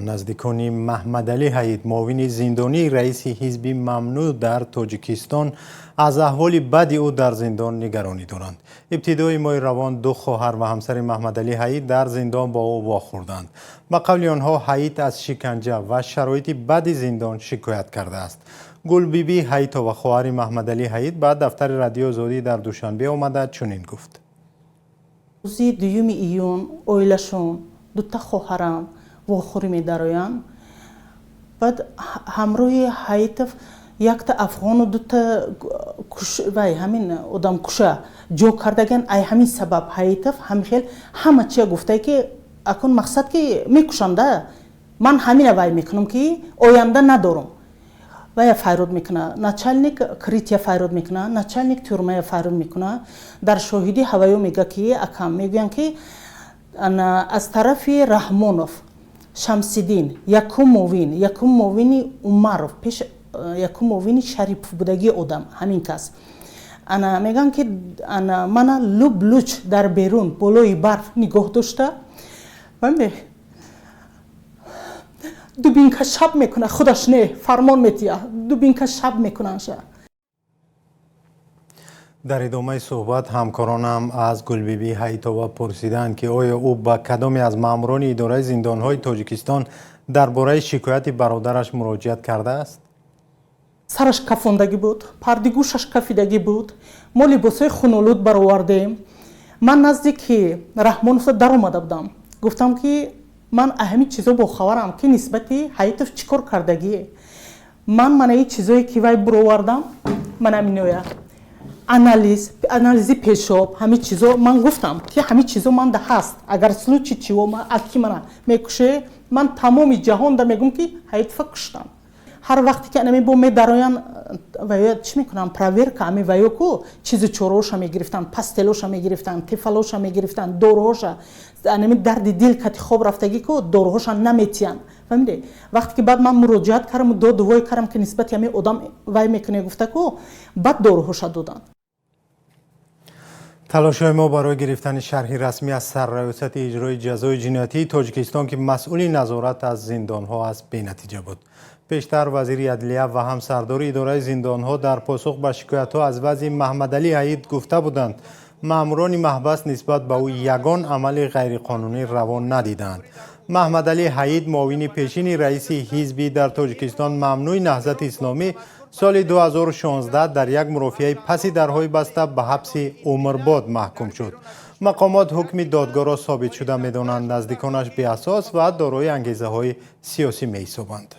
بودند. نزدیکان محمد علی حید معاون زندانی رئیس حزب ممنوع در تاجیکستان از احوال بد او در زندان نگرانی دارند. ابتدای ماه روان دو خواهر و همسر محمد علی حید در زندان با او واخوردند. به قول آنها حید از شکنجه و شرایط بد زندان شکایت کرده است. گل بیبی حید و خواهر محمد علی حید به دفتر رادیو آزادی در دوشنبه آمده چنین گفت: روزی 2 ایون اویلشون دوتا خواهرم واخوری می‌دارند. بعد همراه حید یک تا افغان و دوتا کش و همین آدم کشه جو کردگن. ای همین سبب حید همیشه همه چی گفته که اکن مقصد که میکشنده من همین وای میکنم که آینده ندارم. و فایرود میکنه، ناچلنیک کریتیا فایرود میکنه، ناچلنیک تورمای فایرود میکنه. در شاهدی هوایی میگه که اکم میگن که از طرف رحمانوف شمسیدین یکم موین عمرов پیش یکم موین شریف بودگی آدم همین کس انا میگن که انا من لب لوچ در بیرون بالای برف نگاه داشته و دوبینکا شب میکنه، خودش نه فرمان میتیه دوبینکا شب میکنن. در ادامه صحبت همکارانم از گلبیبی حیدتوبه پرسیدند که آیا او به کدامی از ماموران اداره زندانهای تاجیکستان درباره شکایت برادرش مراجعت کرده است؟ سرش کفاندگی بود، پردگوشش کفیدگی بود، ما لباسای خونالود برآوردیم. من نزدیک رحمانوف در اومده بودم، گفتم که من اهمی چیزا با خبرم که نسبتی حیدتوف چیکار کردگیه. من این چیزایی که وای برآوردم من همینویا انالیزی پیشاب همین چیزا من گفتم که همین چیزا من ده هست. اگر سلوچی چیو ما اکی من میکشه من تمام جهان ده میگم که حیدتوف کشتم. هر وقتی که انمی با می دراین ویا چی میکنم پراویر که امی ویا کو چیز چوروش میگرفتن، پاستلوش میگرفتن، تیفالوش میگرفتن، دوروش انمی درد دل کتی خوب رفتگی کو دوروش نمیتیان. فهمیدی؟ وقتی که بعد من مراجعت کردم و دوای کردم که نسبت همی آدم وای میکنه گفته کو بعد دوروش دادن. تلاش‌های ما برای گرفتن شرح رسمی از سرریاست اجرای جزای جنایتی تاجیکستان که مسئول نظارت از زندان‌ها است بی‌نتیجه بود. پیشتر وزیر عدلیه و هم سردار اداره زندان‌ها در پاسخ به شکایت‌ها از وضع محمد علی حید گفته بودند ماموران محبس نسبت به او یگان عمل غیرقانونی روا ندیدند. محمد علی حید معاون پیشین رئیس حزبی در تاجیکستان ممنوع نهضت اسلامی سال 2016 در یک مرافعه پس درهای بسته به حبس عمرباد محکوم شد. مقامات حکم دادگاه را ثابت شده می‌دانند نزدیکانش بی‌اساس و دارای انگیزه‌های سیاسی می‌حسابند.